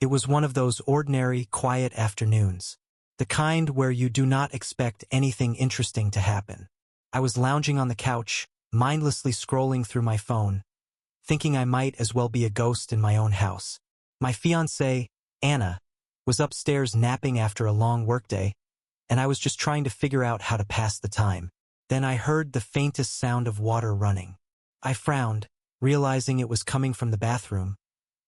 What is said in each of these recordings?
It was one of those ordinary, quiet afternoons. The kind where you do not expect anything interesting to happen. I was lounging on the couch, mindlessly scrolling through my phone, thinking I might as well be a ghost in my own house. My fiancée, Anna, was upstairs napping after a long workday, and I was just trying to figure out how to pass the time. Then I heard the faintest sound of water running. I frowned, realizing it was coming from the bathroom,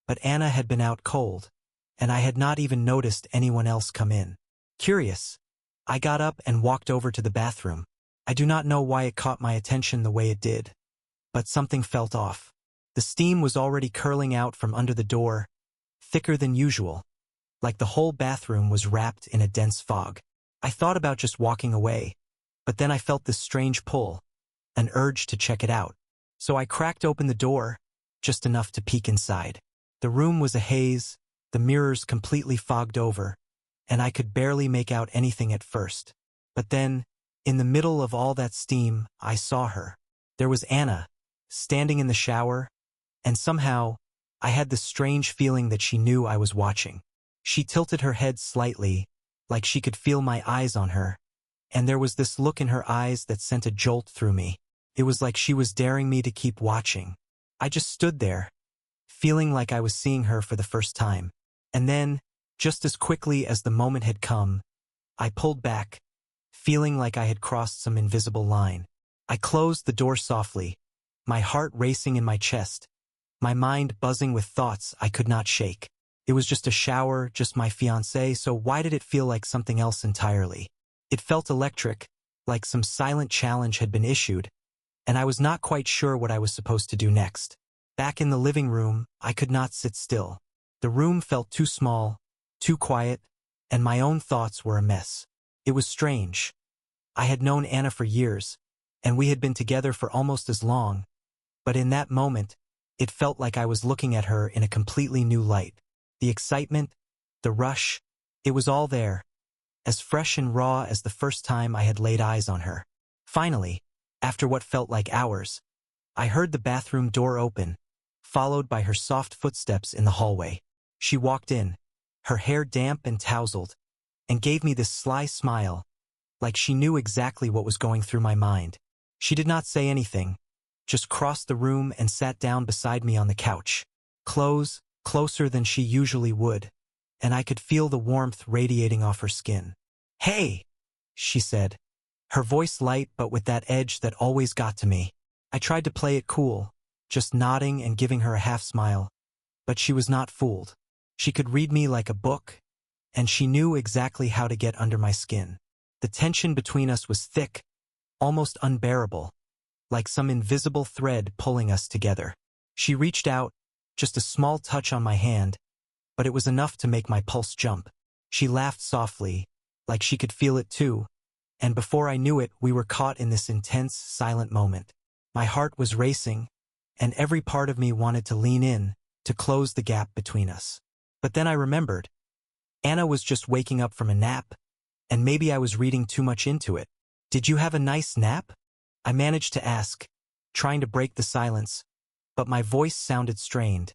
but Anna had been out cold, and I had not even noticed anyone else come in. Curious, I got up and walked over to the bathroom. I do not know why it caught my attention the way it did, but something felt off. The steam was already curling out from under the door, thicker than usual, like the whole bathroom was wrapped in a dense fog. I thought about just walking away, but then I felt this strange pull, an urge to check it out. So I cracked open the door, just enough to peek inside. The room was a haze, the mirrors completely fogged over, and I could barely make out anything at first. But then, in the middle of all that steam, I saw her. There was Anna, standing in the shower, and somehow, I had this strange feeling that she knew I was watching. She tilted her head slightly, like she could feel my eyes on her, and there was this look in her eyes that sent a jolt through me. It was like she was daring me to keep watching. I just stood there, feeling like I was seeing her for the first time. And then, just as quickly as the moment had come, I pulled back, feeling like I had crossed some invisible line. I closed the door softly, my heart racing in my chest, my mind buzzing with thoughts I could not shake. It was just a shower, just my fiancé, so why did it feel like something else entirely? It felt electric, like some silent challenge had been issued, and I was not quite sure what I was supposed to do next. Back in the living room, I could not sit still. The room felt too small, too quiet, and my own thoughts were a mess. It was strange. I had known Anna for years, and we had been together for almost as long, but in that moment, it felt like I was looking at her in a completely new light. The excitement, the rush, it was all there, as fresh and raw as the first time I had laid eyes on her. Finally, after what felt like hours, I heard the bathroom door open, followed by her soft footsteps in the hallway. She walked in, her hair damp and tousled, and gave me this sly smile, like she knew exactly what was going through my mind. She did not say anything, just crossed the room and sat down beside me on the couch, closer than she usually would, and I could feel the warmth radiating off her skin. "Hey," she said, her voice light but with that edge that always got to me. I tried to play it cool, just nodding and giving her a half smile, but she was not fooled. She could read me like a book, and she knew exactly how to get under my skin. The tension between us was thick, almost unbearable, like some invisible thread pulling us together. She reached out, just a small touch on my hand, but it was enough to make my pulse jump. She laughed softly, like she could feel it too, and before I knew it, we were caught in this intense, silent moment. My heart was racing, and every part of me wanted to lean in, to close the gap between us. But then I remembered. Anna was just waking up from a nap, and maybe I was reading too much into it. "Did you have a nice nap?" I managed to ask, trying to break the silence, but my voice sounded strained,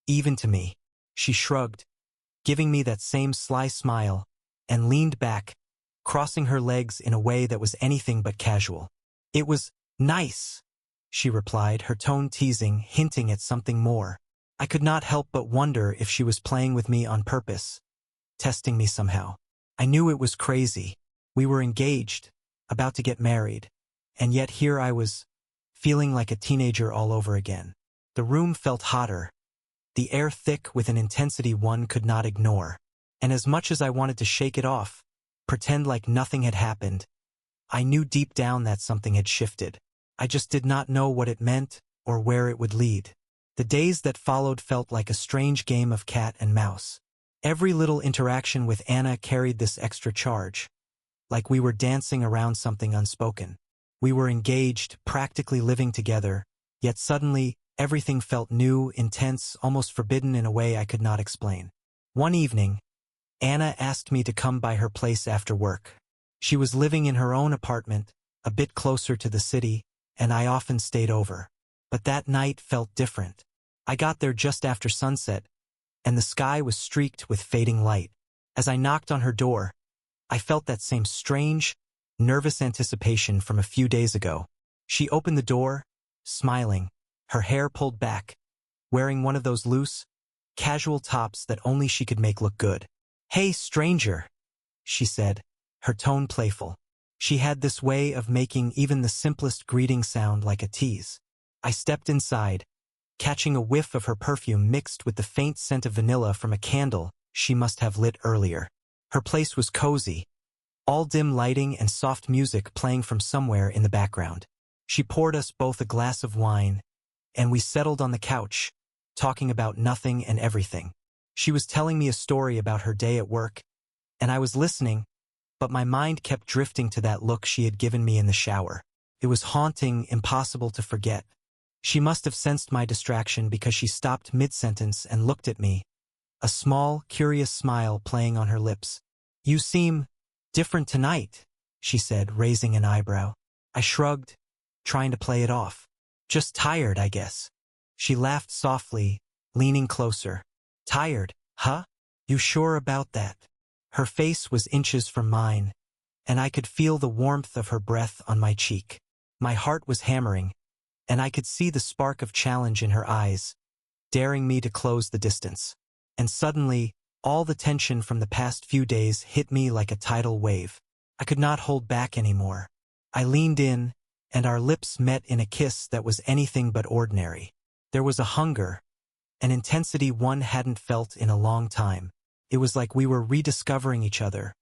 even to me. She shrugged, giving me that same sly smile, and leaned back, crossing her legs in a way that was anything but casual. "It was nice," she replied, her tone teasing, hinting at something more. I could not help but wonder if she was playing with me on purpose, testing me somehow. I knew it was crazy. We were engaged, about to get married, and yet here I was, feeling like a teenager all over again. The room felt hotter, the air thick with an intensity one could not ignore, and as much as I wanted to shake it off, pretend like nothing had happened, I knew deep down that something had shifted. I just did not know what it meant or where it would lead. The days that followed felt like a strange game of cat and mouse. Every little interaction with Anna carried this extra charge, like we were dancing around something unspoken. We were engaged, practically living together, yet suddenly everything felt new, intense, almost forbidden in a way I could not explain. One evening, Anna asked me to come by her place after work. She was living in her own apartment, a bit closer to the city, and I often stayed over. But that night felt different. I got there just after sunset, and the sky was streaked with fading light. As I knocked on her door, I felt that same strange, nervous anticipation from a few days ago. She opened the door, smiling, her hair pulled back, wearing one of those loose, casual tops that only she could make look good. "Hey, stranger," she said, her tone playful. She had this way of making even the simplest greeting sound like a tease. I stepped inside, catching a whiff of her perfume mixed with the faint scent of vanilla from a candle she must have lit earlier. Her place was cozy, all dim lighting and soft music playing from somewhere in the background. She poured us both a glass of wine, and we settled on the couch, talking about nothing and everything. She was telling me a story about her day at work, and I was listening, but my mind kept drifting to that look she had given me in the shower. It was haunting, impossible to forget. She must have sensed my distraction because she stopped mid-sentence and looked at me, a small, curious smile playing on her lips. "You seem different tonight," she said, raising an eyebrow. I shrugged, trying to play it off. "Just tired, I guess." She laughed softly, leaning closer. "Tired, huh? You sure about that?" Her face was inches from mine, and I could feel the warmth of her breath on my cheek. My heart was hammering, and I could see the spark of challenge in her eyes, daring me to close the distance. And suddenly, all the tension from the past few days hit me like a tidal wave. I could not hold back anymore. I leaned in, and our lips met in a kiss that was anything but ordinary. There was a hunger, an intensity one hadn't felt in a long time. It was like we were rediscovering each other,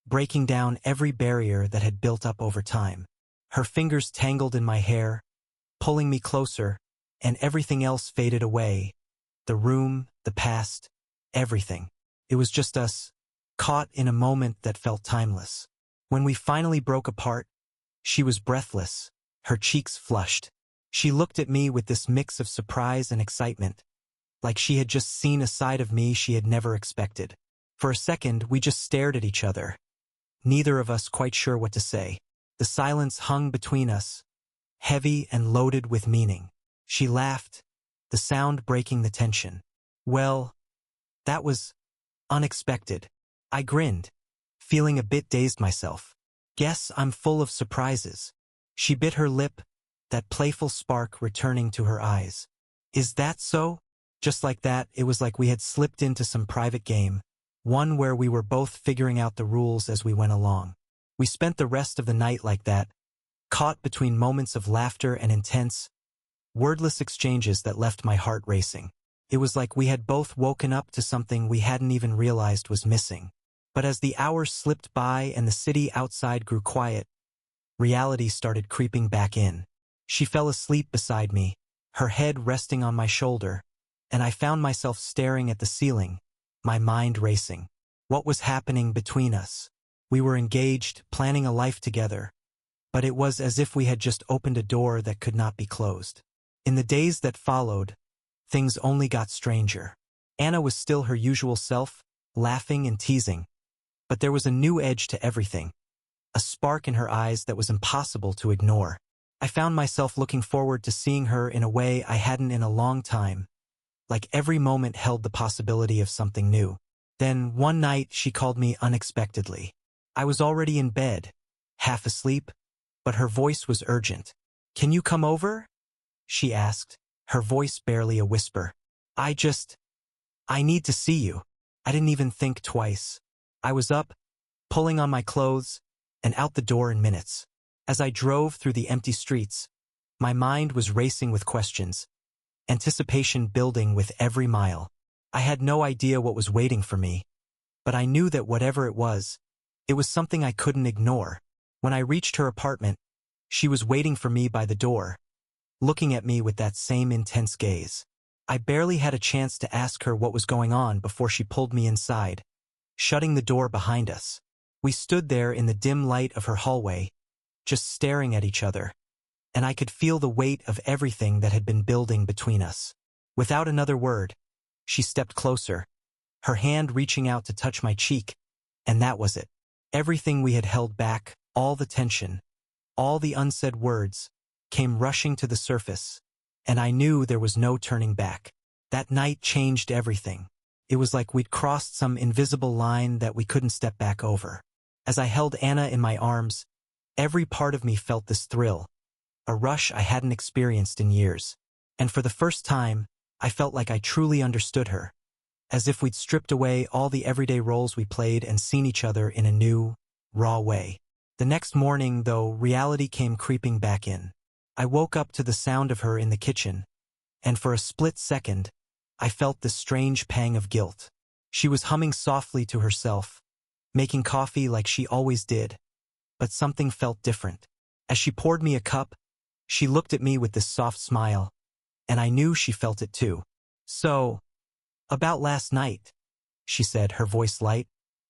breaking down every barrier that had built up over time. Her fingers tangled in my hair, pulling me closer, and everything else faded away. The room, the past, everything. It was just us, caught in a moment that felt timeless. When we finally broke apart, she was breathless, her cheeks flushed. She looked at me with this mix of surprise and excitement, like she had just seen a side of me she had never expected. For a second, we just stared at each other, neither of us quite sure what to say. The silence hung between us, heavy and loaded with meaning. She laughed, the sound breaking the tension. "Well, that was unexpected." I grinned, feeling a bit dazed myself. "Guess I'm full of surprises." She bit her lip, that playful spark returning to her eyes. "Is that so?" Just like that, it was like we had slipped into some private game, one where we were both figuring out the rules as we went along. We spent the rest of the night like that, caught between moments of laughter and intense, wordless exchanges that left my heart racing. It was like we had both woken up to something we hadn't even realized was missing. But as the hours slipped by and the city outside grew quiet, reality started creeping back in. She fell asleep beside me, her head resting on my shoulder, and I found myself staring at the ceiling, my mind racing. What was happening between us? We were engaged, planning a life together, but it was as if we had just opened a door that could not be closed. In the days that followed, things only got stranger. Anna was still her usual self, laughing and teasing, but there was a new edge to everything, a spark in her eyes that was impossible to ignore. I found myself looking forward to seeing her in a way I hadn't in a long time, like every moment held the possibility of something new. Then, one night, she called me unexpectedly. I was already in bed, half asleep, but her voice was urgent. "Can you come over?" she asked, her voice barely a whisper. I need to see you." I didn't even think twice. I was up, pulling on my clothes, and out the door in minutes. As I drove through the empty streets, my mind was racing with questions, anticipation building with every mile. I had no idea what was waiting for me, but I knew that whatever it was something I couldn't ignore. When I reached her apartment, she was waiting for me by the door, looking at me with that same intense gaze. I barely had a chance to ask her what was going on before she pulled me inside, shutting the door behind us. We stood there in the dim light of her hallway, just staring at each other, and I could feel the weight of everything that had been building between us. Without another word, she stepped closer, her hand reaching out to touch my cheek, and that was it. Everything we had held back, all the tension, all the unsaid words, came rushing to the surface, and I knew there was no turning back. That night changed everything. It was like we'd crossed some invisible line that we couldn't step back over. As I held Anna in my arms, every part of me felt this thrill, a rush I hadn't experienced in years. And for the first time, I felt like I truly understood her, as if we'd stripped away all the everyday roles we played and seen each other in a new, raw way. The next morning, though, reality came creeping back in. I woke up to the sound of her in the kitchen, and for a split second, I felt this strange pang of guilt. She was humming softly to herself, making coffee like she always did, but something felt different. As she poured me a cup, she looked at me with this soft smile, and I knew she felt it too. "So, about last night," she said, her voice light,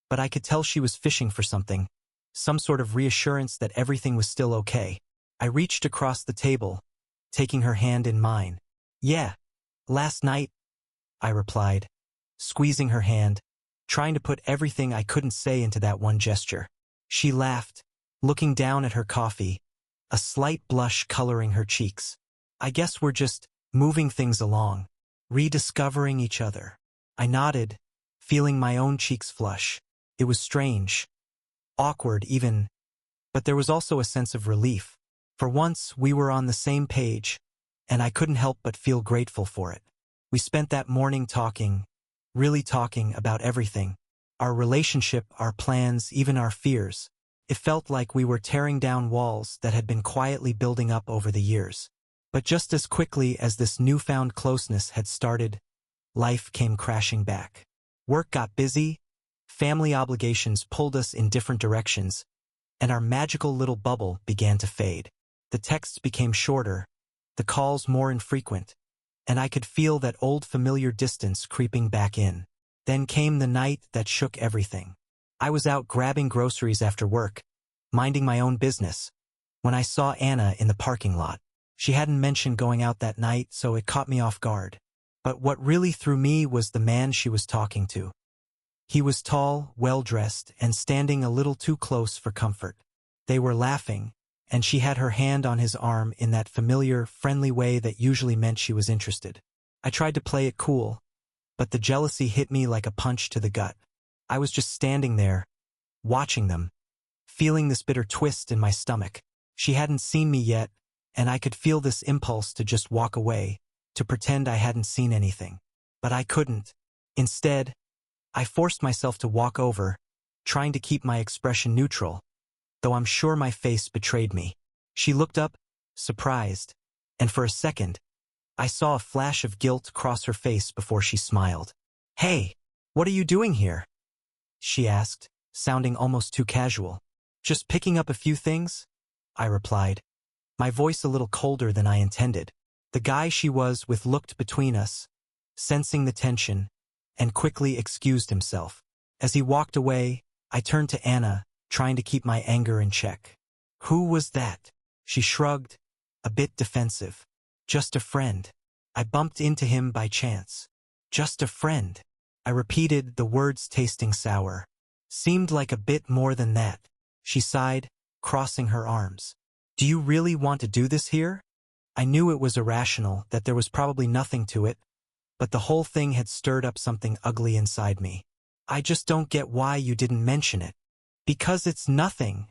but I could tell she was fishing for something, some sort of reassurance that everything was still okay. I reached across the table, taking her hand in mine. "Yeah, last night," I replied, squeezing her hand, trying to put everything I couldn't say into that one gesture. She laughed, looking down at her coffee, a slight blush coloring her cheeks. "I guess we're just moving things along, rediscovering each other." I nodded, feeling my own cheeks flush. It was strange, awkward even, but there was also a sense of relief. For once, we were on the same page, and I couldn't help but feel grateful for it. We spent that morning talking, really talking about everything. Our relationship, our plans, even our fears. It felt like we were tearing down walls that had been quietly building up over the years. But just as quickly as this newfound closeness had started, life came crashing back. Work got busy, family obligations pulled us in different directions, and our magical little bubble began to fade. The texts became shorter, the calls more infrequent, and I could feel that old familiar distance creeping back in. Then came the night that shook everything. I was out grabbing groceries after work, minding my own business, when I saw Anna in the parking lot. She hadn't mentioned going out that night, so it caught me off guard. But what really threw me was the man she was talking to. He was tall, well-dressed, and standing a little too close for comfort. They were laughing, and she had her hand on his arm in that familiar, friendly way that usually meant she was interested. I tried to play it cool, but the jealousy hit me like a punch to the gut. I was just standing there, watching them, feeling this bitter twist in my stomach. She hadn't seen me yet, and I could feel this impulse to just walk away, to pretend I hadn't seen anything. But I couldn't. Instead, I forced myself to walk over, trying to keep my expression neutral, though I'm sure my face betrayed me. She looked up, surprised, and for a second, I saw a flash of guilt cross her face before she smiled. "Hey, what are you doing here?" she asked, sounding almost too casual. "Just picking up a few things?" I replied, my voice a little colder than I intended. The guy she was with looked between us, sensing the tension, and quickly excused himself. As he walked away, I turned to Anna, trying to keep my anger in check. "Who was that?" She shrugged, a bit defensive. "Just a friend. I bumped into him by chance." "Just a friend." I repeated, the words tasting sour. "Seemed like a bit more than that." She sighed, crossing her arms. "Do you really want to do this here?" I knew it was irrational, that there was probably nothing to it, but the whole thing had stirred up something ugly inside me. "I just don't get why you didn't mention it." "Because it's nothing,"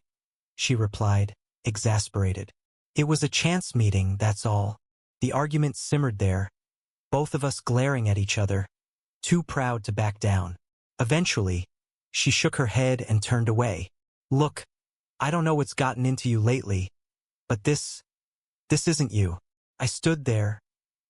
she replied, exasperated. "It was a chance meeting, that's all." The argument simmered there, both of us glaring at each other, too proud to back down. Eventually, she shook her head and turned away. "Look, I don't know what's gotten into you lately, but this isn't you." I stood there,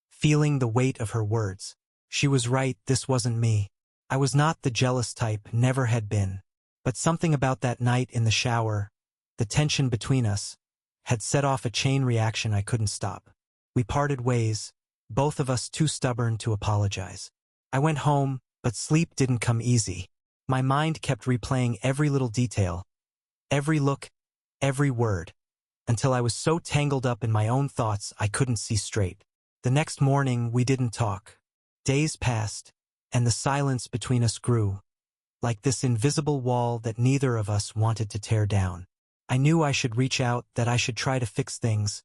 feeling the weight of her words. She was right, this wasn't me. I was not the jealous type, never had been. But something about that night in the shower, the tension between us, had set off a chain reaction I couldn't stop. We parted ways, both of us too stubborn to apologize. I went home, but sleep didn't come easy. My mind kept replaying every little detail, every look, every word, until I was so tangled up in my own thoughts I couldn't see straight. The next morning, we didn't talk. Days passed, and the silence between us grew, like this invisible wall that neither of us wanted to tear down. I knew I should reach out, that I should try to fix things,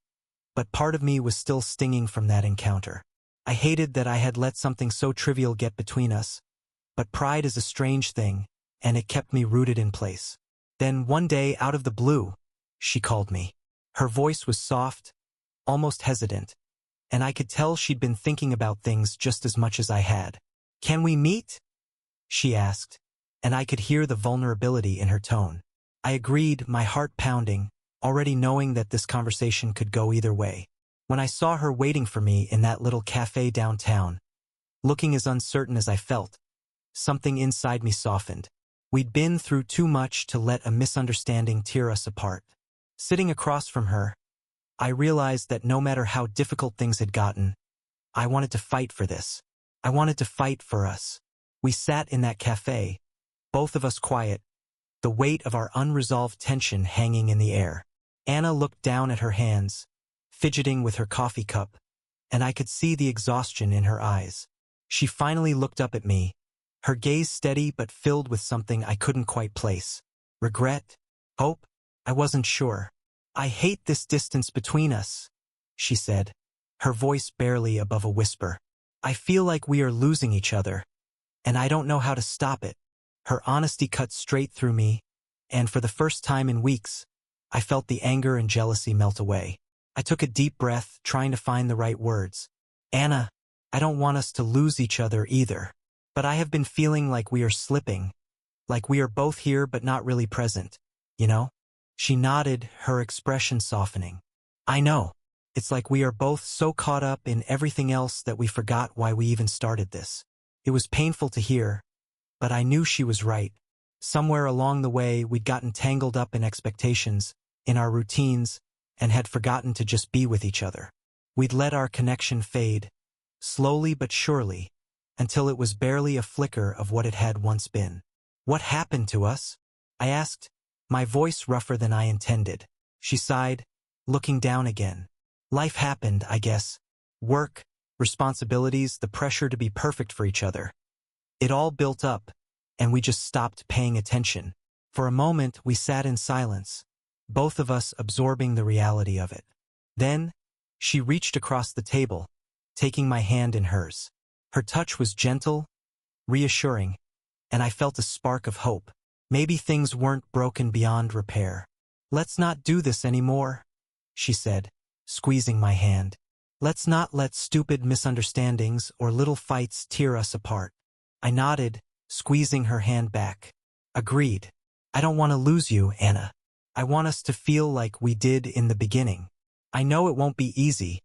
but part of me was still stinging from that encounter. I hated that I had let something so trivial get between us, but pride is a strange thing, and it kept me rooted in place. Then one day, out of the blue, she called me. Her voice was soft, almost hesitant, and I could tell she'd been thinking about things just as much as I had. "Can we meet?" she asked, and I could hear the vulnerability in her tone. I agreed, my heart pounding, already knowing that this conversation could go either way. When I saw her waiting for me in that little cafe downtown, looking as uncertain as I felt, something inside me softened. We'd been through too much to let a misunderstanding tear us apart. Sitting across from her, I realized that no matter how difficult things had gotten, I wanted to fight for this. I wanted to fight for us. We sat in that cafe, both of us quiet, the weight of our unresolved tension hanging in the air. Anna looked down at her hands, fidgeting with her coffee cup, and I could see the exhaustion in her eyes. She finally looked up at me, her gaze steady but filled with something I couldn't quite place. Regret? Hope? I wasn't sure. "I hate this distance between us," she said, her voice barely above a whisper. "I feel like we are losing each other, and I don't know how to stop it." Her honesty cut straight through me, and for the first time in weeks, I felt the anger and jealousy melt away. I took a deep breath, trying to find the right words. "Anna, I don't want us to lose each other either, but I have been feeling like we are slipping, like we are both here but not really present, you know?" She nodded, her expression softening. "I know. It's like we are both so caught up in everything else that we forgot why we even started this." It was painful to hear, but I knew she was right. Somewhere along the way, we'd gotten tangled up in expectations, in our routines, and had forgotten to just be with each other. We'd let our connection fade, slowly but surely, until it was barely a flicker of what it had once been. "What happened to us?" I asked, my voice rougher than I intended. She sighed, looking down again. "Life happened, I guess. Work, responsibilities, the pressure to be perfect for each other. It all built up, and we just stopped paying attention. For a moment, we sat in silence, both of us absorbing the reality of it. Then, she reached across the table, taking my hand in hers. Her touch was gentle, reassuring, and I felt a spark of hope. Maybe things weren't broken beyond repair. "Let's not do this anymore," she said, squeezing my hand. "Let's not let stupid misunderstandings or little fights tear us apart." I nodded, squeezing her hand back. "Agreed. I don't want to lose you, Anna. I want us to feel like we did in the beginning. I know it won't be easy,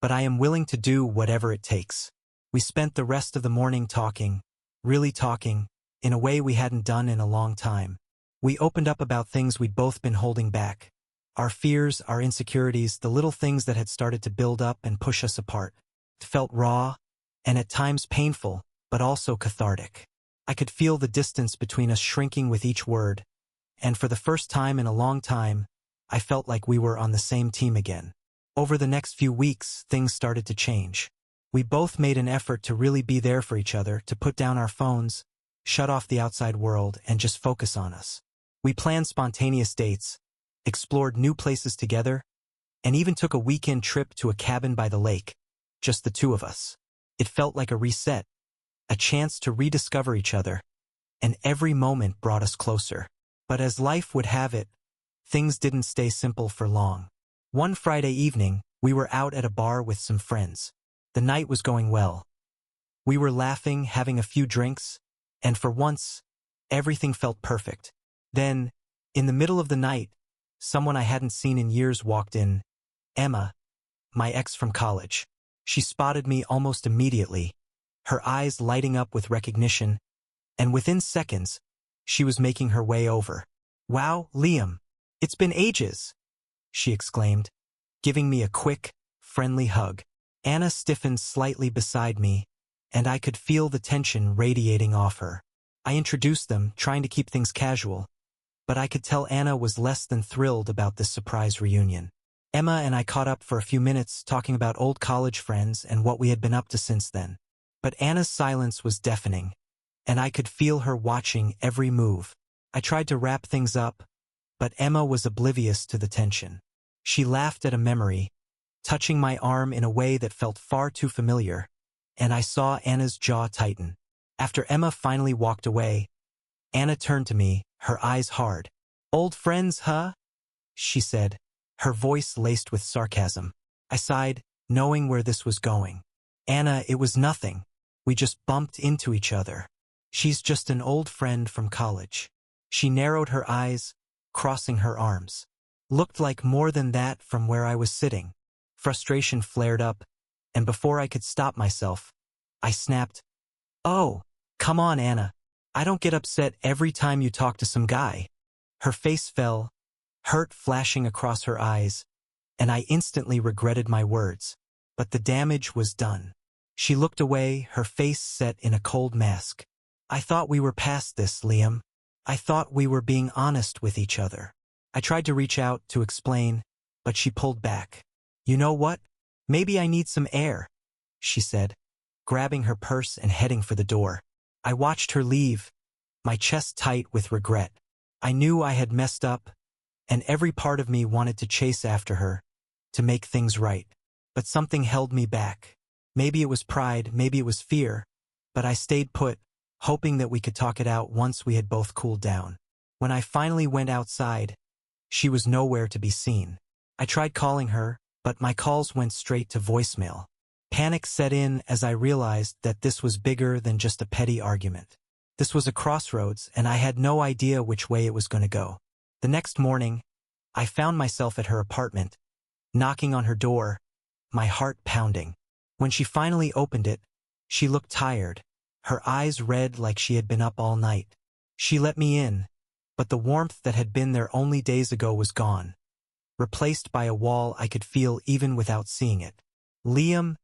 but I am willing to do whatever it takes." We spent the rest of the morning talking, really talking, in a way we hadn't done in a long time. We opened up about things we'd both been holding back. Our fears, our insecurities, the little things that had started to build up and push us apart. It felt raw, and at times painful, but also cathartic. I could feel the distance between us shrinking with each word, and for the first time in a long time, I felt like we were on the same team again. Over the next few weeks, things started to change. We both made an effort to really be there for each other, to put down our phones, shut off the outside world, and just focus on us. We planned spontaneous dates, explored new places together, and even took a weekend trip to a cabin by the lake, just the two of us. It felt like a reset, a chance to rediscover each other, and every moment brought us closer. But as life would have it, things didn't stay simple for long. One Friday evening, we were out at a bar with some friends. The night was going well. We were laughing, having a few drinks, and for once, everything felt perfect. Then, in the middle of the night, someone I hadn't seen in years walked in. Emma, my ex from college. She spotted me almost immediately, her eyes lighting up with recognition, and within seconds, she was making her way over. "Wow, Liam, it's been ages," she exclaimed, giving me a quick, friendly hug. Anna stiffened slightly beside me, and I could feel the tension radiating off her. I introduced them, trying to keep things casual, but I could tell Anna was less than thrilled about this surprise reunion. Emma and I caught up for a few minutes, talking about old college friends and what we had been up to since then. But Anna's silence was deafening, and I could feel her watching every move. I tried to wrap things up, but Emma was oblivious to the tension. She laughed at a memory, touching my arm in a way that felt far too familiar, and I saw Anna's jaw tighten. After Emma finally walked away, Anna turned to me, her eyes hard. "Old friends, huh?" she said, her voice laced with sarcasm. I sighed, knowing where this was going. "Anna, it was nothing. We just bumped into each other. She's just an old friend from college." She narrowed her eyes, crossing her arms. Looked like more than that from where I was sitting. Frustration flared up, and before I could stop myself, I snapped, "Oh, come on, Anna. I don't get upset every time you talk to some guy." Her face fell, hurt flashing across her eyes, and I instantly regretted my words. But the damage was done. She looked away, her face set in a cold mask. "I thought we were past this, Liam. I thought we were being honest with each other." I tried to reach out to explain, but she pulled back. "You know what? Maybe I need some air," she said, grabbing her purse and heading for the door. I watched her leave, my chest tight with regret. I knew I had messed up, and every part of me wanted to chase after her, to make things right. But something held me back. Maybe it was pride, maybe it was fear, but I stayed put, hoping that we could talk it out once we had both cooled down. When I finally went outside, she was nowhere to be seen. I tried calling her, but my calls went straight to voicemail. Panic set in as I realized that this was bigger than just a petty argument. This was a crossroads, and I had no idea which way it was going to go. The next morning, I found myself at her apartment, knocking on her door, my heart pounding. When she finally opened it, she looked tired, her eyes red like she had been up all night. She let me in, but the warmth that had been there only days ago was gone, replaced by a wall I could feel even without seeing it. "Liam,"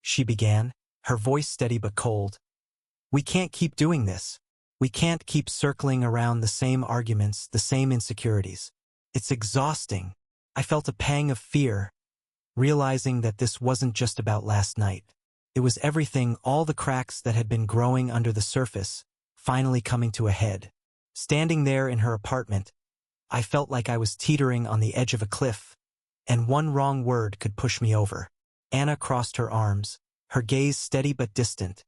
she began, her voice steady but cold. "We can't keep doing this. We can't keep circling around the same arguments, the same insecurities. It's exhausting." I felt a pang of fear, realizing that this wasn't just about last night. It was everything, all the cracks that had been growing under the surface, finally coming to a head. Standing there in her apartment, I felt like I was teetering on the edge of a cliff, and one wrong word could push me over. Anna crossed her arms, her gaze steady but distant,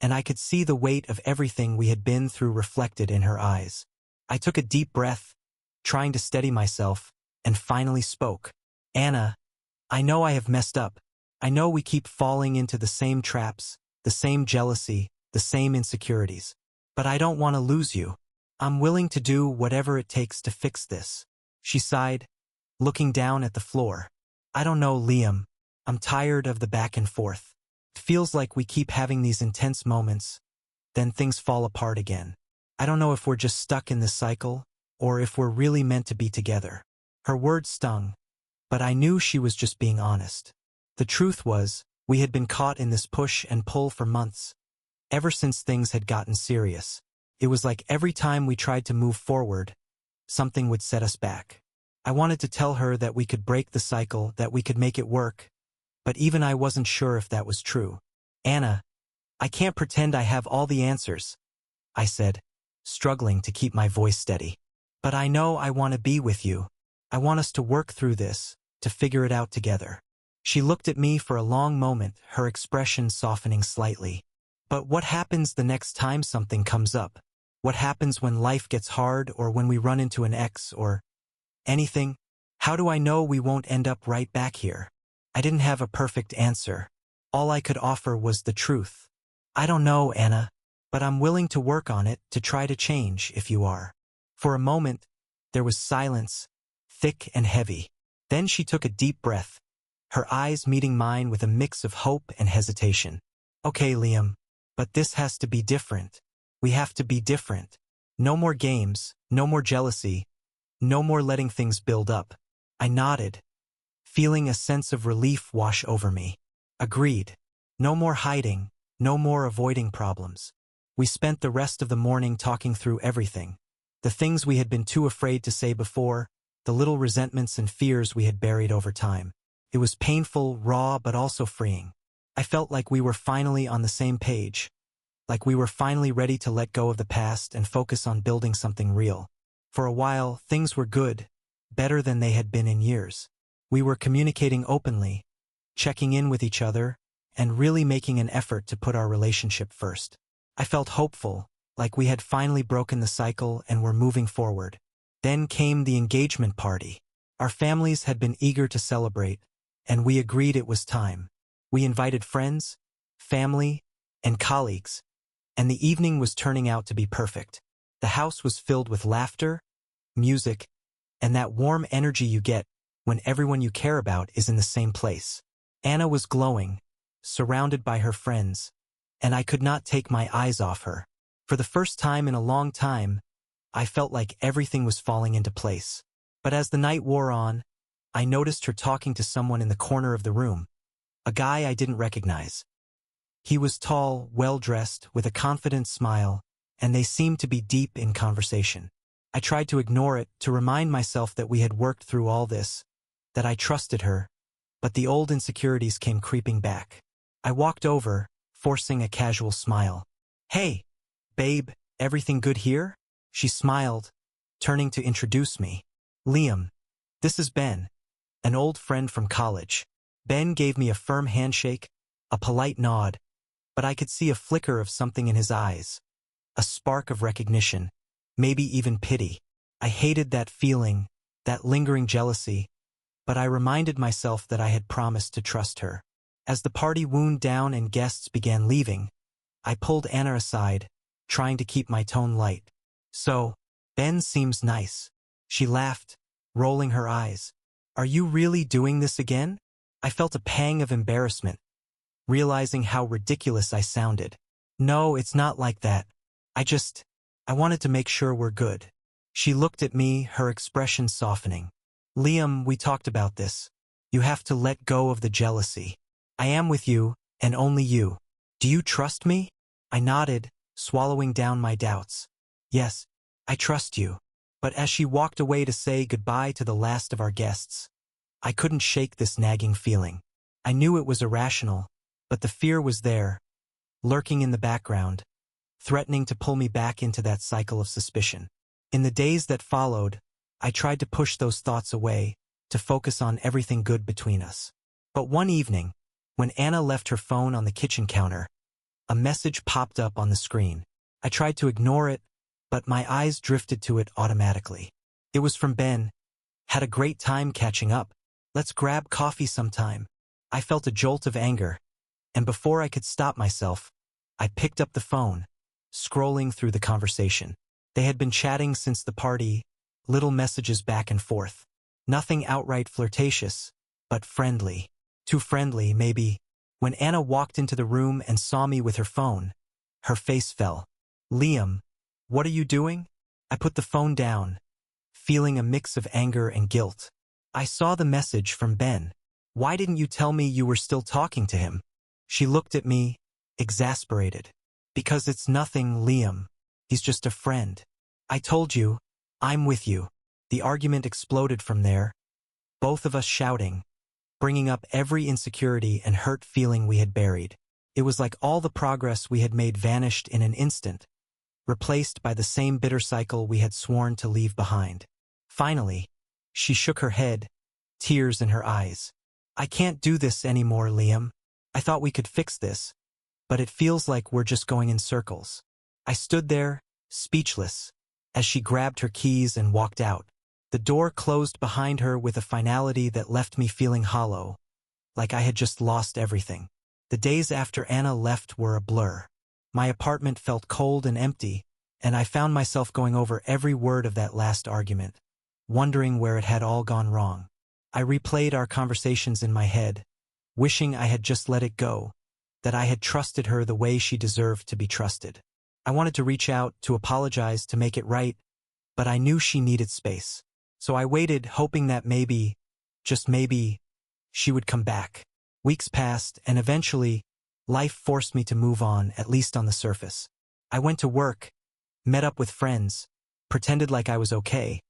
and I could see the weight of everything we had been through reflected in her eyes. I took a deep breath, trying to steady myself, and finally spoke. "Anna, I know I have messed up. I know we keep falling into the same traps, the same jealousy, the same insecurities. But I don't want to lose you. I'm willing to do whatever it takes to fix this." She sighed, looking down at the floor. "I don't know, Liam. I'm tired of the back and forth. It feels like we keep having these intense moments, then things fall apart again. I don't know if we're just stuck in this cycle, or if we're really meant to be together." Her words stung, but I knew she was just being honest. The truth was, we had been caught in this push and pull for months, ever since things had gotten serious. It was like every time we tried to move forward, something would set us back. I wanted to tell her that we could break the cycle, that we could make it work, but even I wasn't sure if that was true. "Anna, I can't pretend I have all the answers," I said, struggling to keep my voice steady. "But I know I want to be with you. I want us to work through this, to figure it out together." She looked at me for a long moment, her expression softening slightly. "But what happens the next time something comes up? What happens when life gets hard, or when we run into an ex, or anything? How do I know we won't end up right back here?" I didn't have a perfect answer. All I could offer was the truth. "I don't know, Anna, but I'm willing to work on it, to try to change if you are." For a moment, there was silence, thick and heavy. Then she took a deep breath, her eyes meeting mine with a mix of hope and hesitation. "Okay, Liam, but this has to be different. We have to be different. No more games, no more jealousy, no more letting things build up." I nodded, feeling a sense of relief wash over me. "Agreed. No more hiding, no more avoiding problems." We spent the rest of the morning talking through everything. The things we had been too afraid to say before, the little resentments and fears we had buried over time. It was painful, raw, but also freeing. I felt like we were finally on the same page, like we were finally ready to let go of the past and focus on building something real. For a while, things were good, better than they had been in years. We were communicating openly, checking in with each other, and really making an effort to put our relationship first. I felt hopeful, like we had finally broken the cycle and were moving forward. Then came the engagement party. Our families had been eager to celebrate, and we agreed it was time. We invited friends, family, and colleagues, and the evening was turning out to be perfect. The house was filled with laughter, music, and that warm energy you get when everyone you care about is in the same place. Anna was glowing, surrounded by her friends, and I could not take my eyes off her. For the first time in a long time, I felt like everything was falling into place. But as the night wore on, I noticed her talking to someone in the corner of the room, a guy I didn't recognize. He was tall, well-dressed, with a confident smile, and they seemed to be deep in conversation. I tried to ignore it, to remind myself that we had worked through all this, that I trusted her, but the old insecurities came creeping back. I walked over, forcing a casual smile. "Hey, babe, everything good here?" She smiled, turning to introduce me. "Liam, this is Ben, an old friend from college." Ben gave me a firm handshake, a polite nod, but I could see a flicker of something in his eyes, a spark of recognition, maybe even pity. I hated that feeling, that lingering jealousy, but I reminded myself that I had promised to trust her. As the party wound down and guests began leaving, I pulled Anna aside, trying to keep my tone light. "So, Ben seems nice." She laughed, rolling her eyes. "Are you really doing this again?" I felt a pang of embarrassment, realizing how ridiculous I sounded. "No, it's not like that. I wanted to make sure we're good." She looked at me, her expression softening. "Liam, we talked about this. You have to let go of the jealousy. I am with you, and only you. Do you trust me?" I nodded, swallowing down my doubts. "Yes, I trust you." But as she walked away to say goodbye to the last of our guests, I couldn't shake this nagging feeling. I knew it was irrational, but the fear was there, lurking in the background, threatening to pull me back into that cycle of suspicion. In the days that followed, I tried to push those thoughts away, to focus on everything good between us. But one evening, when Anna left her phone on the kitchen counter, a message popped up on the screen. I tried to ignore it, but my eyes drifted to it automatically. It was from Ben. "Had a great time catching up. Let's grab coffee sometime." I felt a jolt of anger, and before I could stop myself, I picked up the phone, scrolling through the conversation. They had been chatting since the party, little messages back and forth. Nothing outright flirtatious, but friendly. Too friendly, maybe. When Anna walked into the room and saw me with her phone, her face fell. "Liam, what are you doing?" I put the phone down, feeling a mix of anger and guilt. "I saw the message from Ben. Why didn't you tell me you were still talking to him?" She looked at me, exasperated. "Because it's nothing, Liam. He's just a friend. I told you, I'm with you." The argument exploded from there, both of us shouting, bringing up every insecurity and hurt feeling we had buried. It was like all the progress we had made vanished in an instant, replaced by the same bitter cycle we had sworn to leave behind. Finally, she shook her head, tears in her eyes. "I can't do this anymore, Liam. I thought we could fix this, but it feels like we're just going in circles." I stood there, speechless, as she grabbed her keys and walked out. The door closed behind her with a finality that left me feeling hollow, like I had just lost everything. The days after Anna left were a blur. My apartment felt cold and empty, and I found myself going over every word of that last argument, wondering where it had all gone wrong. I replayed our conversations in my head, wishing I had just let it go, that I had trusted her the way she deserved to be trusted. I wanted to reach out, to apologize, to make it right, but I knew she needed space. So I waited, hoping that maybe, just maybe, she would come back. Weeks passed, and eventually, life forced me to move on, at least on the surface. I went to work, met up with friends, pretended like I was okay,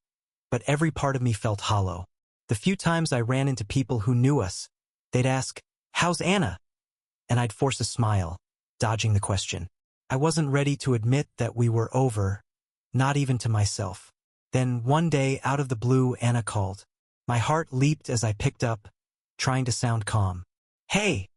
but every part of me felt hollow. The few times I ran into people who knew us, they'd ask, "How's Anna?" And I'd force a smile, dodging the question. I wasn't ready to admit that we were over, not even to myself. Then one day, out of the blue, Anna called. My heart leaped as I picked up, trying to sound calm. "Hey,"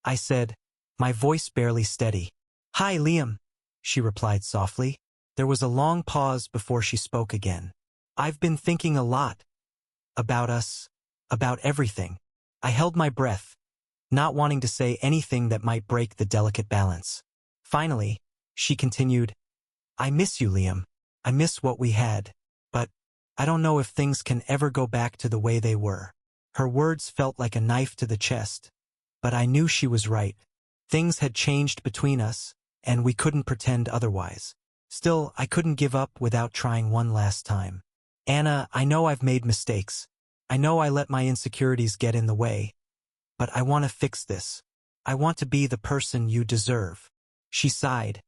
I said, my voice barely steady. "Hi, Liam. she replied softly. There was a long pause before she spoke again. I've been thinking a lot. About us. About everything. I held my breath, not wanting to say anything that might break the delicate balance. Finally, she continued, I miss you, Liam. I miss what we had. But I don't know if things can ever go back to the way they were. Her words felt like a knife to the chest, but I knew she was right. Things had changed between us, and we couldn't pretend otherwise. Still, I couldn't give up without trying one last time. Anna, I know I've made mistakes. I know I let my insecurities get in the way. But I want to fix this. I want to be the person you deserve. She sighed,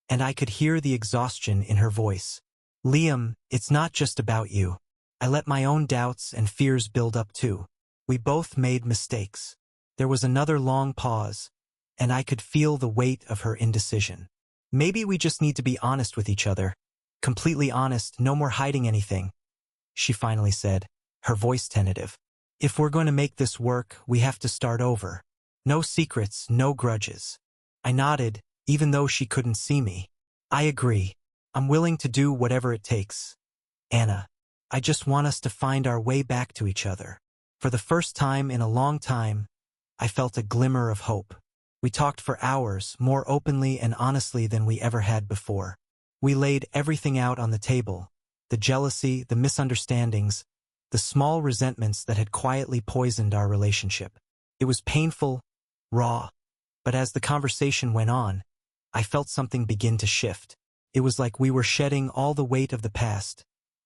and I could hear the exhaustion in her voice. Liam, it's not just about you. I let my own doubts and fears build up too. We both made mistakes. There was another long pause, and I could feel the weight of her indecision. Maybe we just need to be honest with each other. Completely honest, no more hiding anything, she finally said, her voice tentative. If we're going to make this work, we have to start over. No secrets, no grudges. I nodded, even though she couldn't see me. I agree. I'm willing to do whatever it takes. Anna, I just want us to find our way back to each other. For the first time in a long time, I felt a glimmer of hope. We talked for hours, more openly and honestly than we ever had before. We laid everything out on the table, the jealousy, the misunderstandings, the small resentments that had quietly poisoned our relationship. It was painful, raw, but as the conversation went on, I felt something begin to shift. It was like we were shedding all the weight of the past,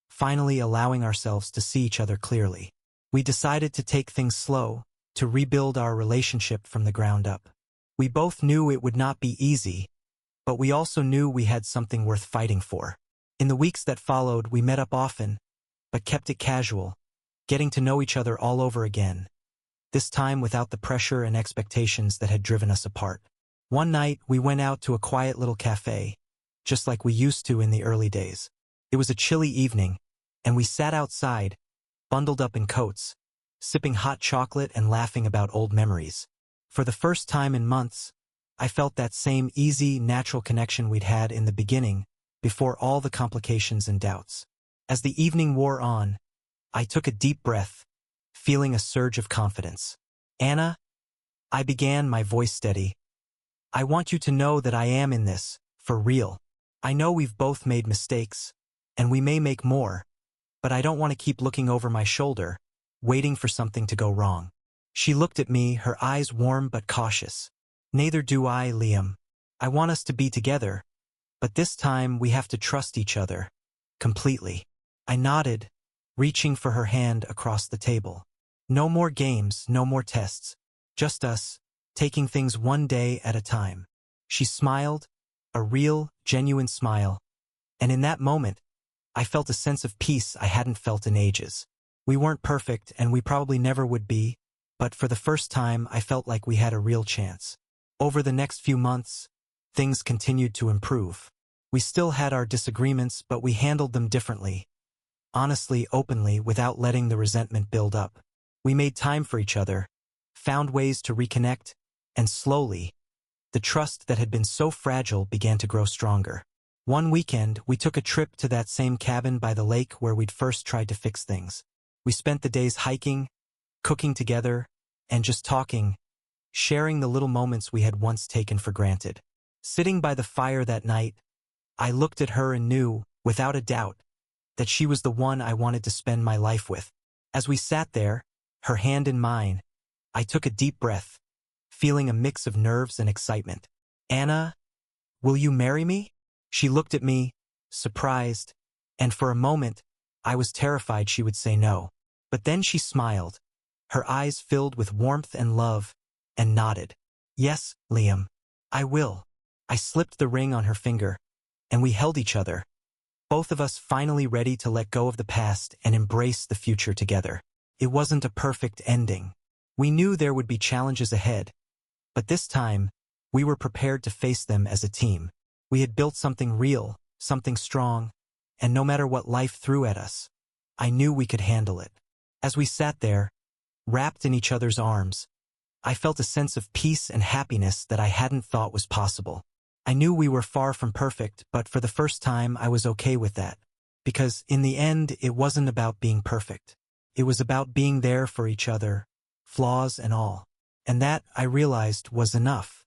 finally allowing ourselves to see each other clearly. We decided to take things slow, to rebuild our relationship from the ground up. We both knew it would not be easy, but we also knew we had something worth fighting for. In the weeks that followed, we met up often, but kept it casual, getting to know each other all over again, this time without the pressure and expectations that had driven us apart. One night, we went out to a quiet little cafe, just like we used to in the early days. It was a chilly evening, and we sat outside, bundled up in coats, sipping hot chocolate and laughing about old memories. For the first time in months, I felt that same easy, natural connection we'd had in the beginning, before all the complications and doubts. As the evening wore on, I took a deep breath, feeling a surge of confidence. Anna, I began, my voice steady. I want you to know that I am in this, for real. I know we've both made mistakes, and we may make more, but I don't want to keep looking over my shoulder, waiting for something to go wrong. She looked at me, her eyes warm but cautious. Neither do I, Liam. I want us to be together, but this time we have to trust each other. Completely. I nodded, reaching for her hand across the table. No more games, no more tests. Just us, taking things one day at a time. She smiled, a real, genuine smile, and in that moment, I felt a sense of peace I hadn't felt in ages. We weren't perfect, and we probably never would be, but for the first time, I felt like we had a real chance. Over the next few months, things continued to improve. We still had our disagreements, but we handled them differently. Honestly, openly, without letting the resentment build up. We made time for each other, found ways to reconnect, and slowly, the trust that had been so fragile began to grow stronger. One weekend, we took a trip to that same cabin by the lake where we'd first tried to fix things. We spent the days hiking, cooking together, and just talking, sharing the little moments we had once taken for granted. Sitting by the fire that night, I looked at her and knew, without a doubt, that she was the one I wanted to spend my life with. As we sat there, her hand in mine, I took a deep breath, feeling a mix of nerves and excitement. Anna, will you marry me? She looked at me, surprised, and for a moment, I was terrified she would say no. But then she smiled, her eyes filled with warmth and love, and nodded. Yes, Liam, I will. I slipped the ring on her finger, and we held each other, both of us finally ready to let go of the past and embrace the future together. It wasn't a perfect ending. We knew there would be challenges ahead, but this time, we were prepared to face them as a team. We had built something real, something strong, and no matter what life threw at us, I knew we could handle it. As we sat there, wrapped in each other's arms, I felt a sense of peace and happiness that I hadn't thought was possible. I knew we were far from perfect, but for the first time I was okay with that. Because in the end, it wasn't about being perfect. It was about being there for each other, flaws and all. And that, I realized, was enough.